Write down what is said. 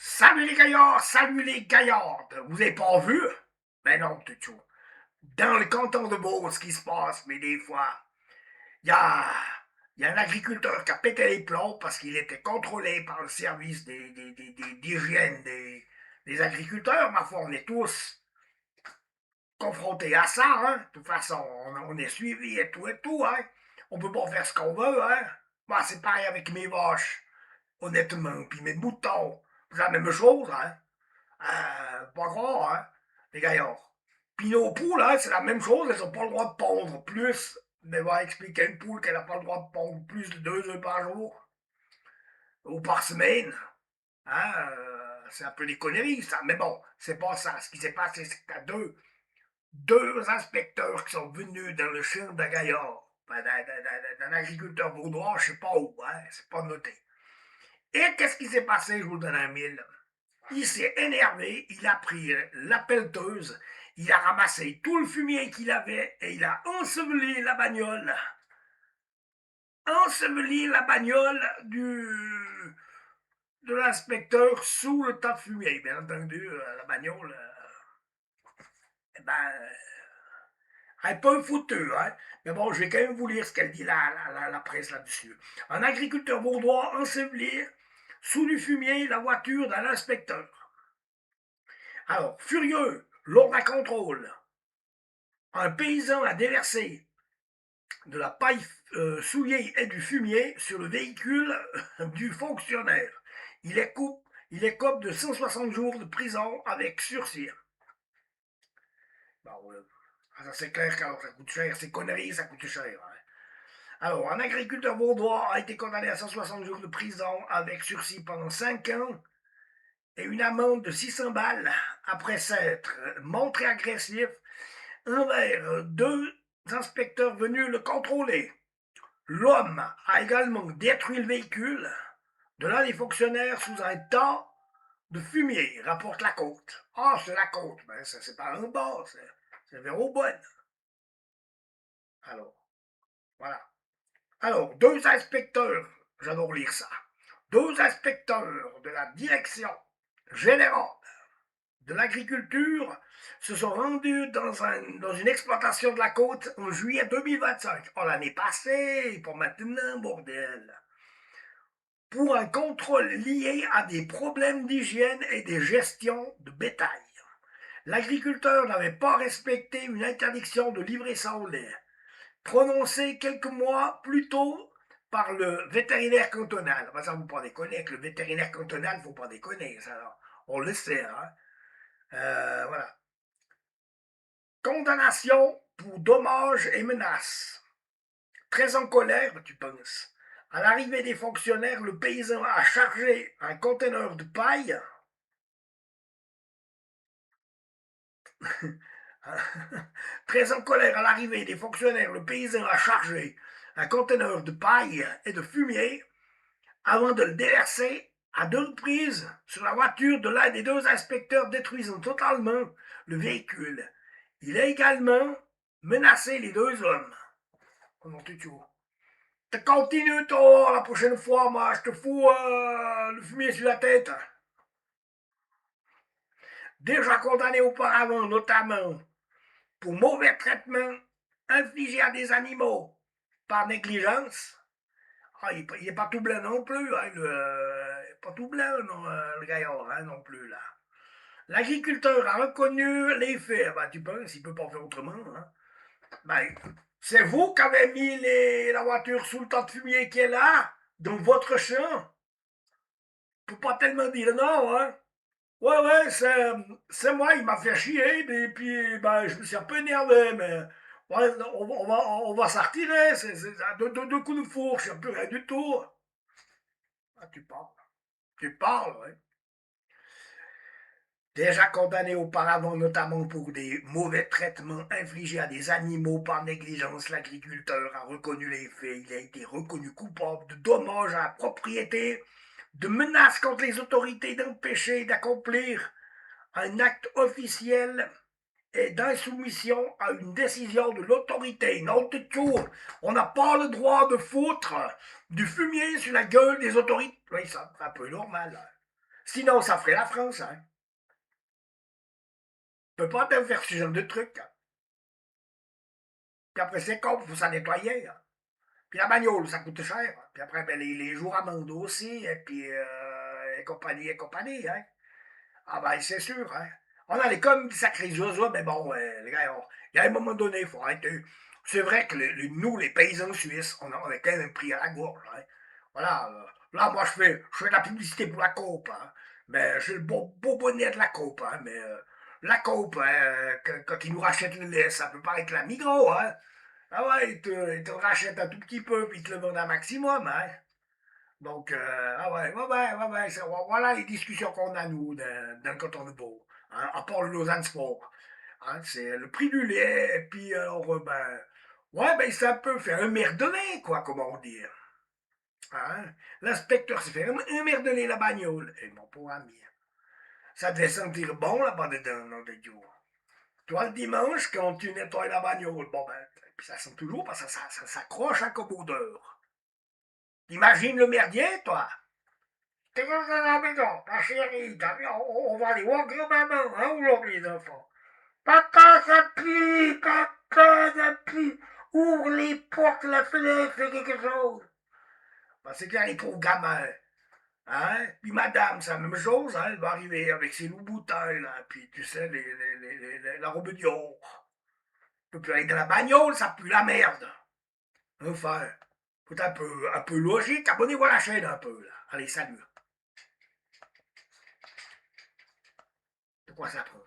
Salut les gaillards, salut les gaillardes. Vous avez pas vu? Ben non, tout. Dans le canton de Vaud, ce qui se passe, mais des fois, il y a, y a un agriculteur qui a pété les plombs parce qu'il était contrôlé par le service d'hygiène des agriculteurs. Ma foi, on est tous confrontés à ça, hein. De toute façon, on est suivi et tout, hein. On peut pas faire ce qu'on veut, hein. Moi, c'est pareil avec mes vaches, honnêtement, puis mes moutons. C'est la même chose, hein. Pas grave, hein, les gaillards. Puis nos poules, hein, c'est la même chose, elles n'ont pas le droit de pondre plus. Mais va expliquer à une poule qu'elle n'a pas le droit de pondre plus de 2 œufs par jour ou par semaine. Hein, c'est un peu des conneries, ça. Mais bon, c'est pas ça. Ce qui s'est passé, c'est que t'as deux inspecteurs qui sont venus dans le champ d'un gaillard, d'un agriculteur vaudois, je sais pas où, hein, c'est pas noté. Et qu'est-ce qui s'est passé, je vous donne un mille. Il s'est énervé, il a pris la pelleteuse, il a ramassé tout le fumier qu'il avait et il a enseveli la bagnole. Enseveli la bagnole de l'inspecteur sous le tas de fumier. Bien entendu, la bagnole, eh ben, elle est pas foutue, hein. Mais bon, je vais quand même vous lire ce qu'elle dit la presse là-dessus. Un agriculteur vaudois ensevelir sous du fumier la voiture d'un inspecteur. Alors, furieux, lors d'un contrôle, un paysan a déversé de la paille souillée et du fumier sur le véhicule du fonctionnaire. Il est cope de 160 jours de prison avec sursis. Bon, ça c'est clair que ça coûte cher, ces conneries, ça coûte cher. Hein. Alors, un agriculteur vaudois a été condamné à 160 jours de prison avec sursis pendant 5 ans et une amende de 600 balles après s'être montré agressif envers deux inspecteurs venus le contrôler. L'homme a également détruit le véhicule de l'un des fonctionnaires sous un tas de fumier, rapporte la côte. Ah, c'est la côte, mais ça c'est pas un bas, c'est vers Aubonne. Alors, voilà. Alors, deux inspecteurs, j'adore lire ça, deux inspecteurs de la direction générale de l'agriculture se sont rendus dans une exploitation de la côte en juillet 2025. Oh, l'année passée, pour maintenant, bordel. Pour un contrôle lié à des problèmes d'hygiène et de gestion de bétail. L'agriculteur n'avait pas respecté une interdiction de livrer son lait, prononcée quelques mois plus tôt par le vétérinaire cantonal. Ça, vous ne pas déconner, avec le vétérinaire cantonal, il ne faut pas déconner, ça, on le sait. Hein. Voilà. Condamnation pour dommages et menaces. Très en colère, tu penses. À l'arrivée des fonctionnaires, le paysan a chargé un conteneur de paille Très en colère à l'arrivée des fonctionnaires, le paysan a chargé un conteneur de paille et de fumier avant de le déverser à deux reprises sur la voiture de l'un des deux inspecteurs, détruisant totalement le véhicule. Il a également menacé les deux hommes. Oh non, tu continues, toi, la prochaine fois, moi, je te fous le fumier sur la tête. Déjà condamné auparavant, notamment pour mauvais traitement infligé à des animaux par négligence. Ah, il n'est pas tout blanc non plus, hein, pas tout blanc, non, le gaillard, hein, non plus, là. L'agriculteur a reconnu les faits. Ben, tu penses, il ne peut pas faire autrement. Hein. Ben, c'est vous qui avez mis la voiture sous le tas de fumier qui est là, dans votre champ. Je ne peux pas tellement dire non, hein. Ouais, c'est moi, il m'a fait chier, et puis ben, je me suis un peu énervé, mais ouais, on va s'en retirer, c'est deux coups de fourche, il n'y a plus rien du tout. Ah, tu parles, ouais. Déjà condamné auparavant, notamment pour des mauvais traitements infligés à des animaux par négligence, l'agriculteur a reconnu les faits. Il a été reconnu coupable de dommages à la propriété, de menaces contre les autorités d'empêcher d'accomplir un acte officiel et d'insoumission à une décision de l'autorité. Non, de tout. On n'a pas le droit de foutre du fumier sur la gueule des autorités. Oui, c'est un peu normal. Sinon, ça ferait la France, hein. Tu peux pas te faire ce genre de truc, hein. Puis après, c'est con, il faut s'en nettoyer, hein. Puis la bagnole, ça coûte cher. Puis après, ben, les jours à amende aussi, et puis et compagnie, hein. Ah ben, c'est sûr, hein. On a les comme des sacrés oiseaux, mais bon, les gars, il y a un moment donné, il faut arrêter. C'est vrai que nous, les paysans suisses, on est quand même pris à la gorge, hein. Voilà, là, moi, je fais de la publicité pour la Coop, hein. Mais j'ai le beau bonnet de la Coop, hein. Mais la Coop, hein, quand ils nous rachètent le lait, ça peut paraître la Migros, hein. Ah ouais, ils te rachètent un tout petit peu, puis ils te le vendent un maximum, hein. Donc, ah ouais, ouais, ouais, ouais, ouais, voilà les discussions qu'on a, nous, dans le canton de Vaud, hein, à part le Lausanne Sport. Hein, c'est le prix du lait, et puis alors, ben, ouais, ben, ça peut faire un merdelet, quoi, comment on dit. Hein. L'inspecteur s'est fait un merdelet la bagnole. Et mon pauvre ami, ça devait sentir bon là-bas dedans, non, de Dieu. Toi, le dimanche, quand tu nettoies la bagnole, bon, ben, puis ça sent toujours parce que ça s'accroche à comme odeur. T'imagines le merdier, toi? T'es dans la maison, ma chérie, on va aller voir grand-maman, hein, aujourd'hui, les enfants. Papa, ça pue, papa, ça pue. Ouvre les portes, la fenêtre, fais quelque chose. Ben, c'est clair, les pauvres gamins. Hein? Puis madame, c'est la même chose, hein? Elle va arriver avec ses loups boutins, là, puis tu sais, la robe Dior. Tu peux plus aller dans la bagnole, ça pue la merde. Enfin, faut être un peu logique, abonnez-vous à la chaîne un peu, là. Allez, salut. De quoi ça prend?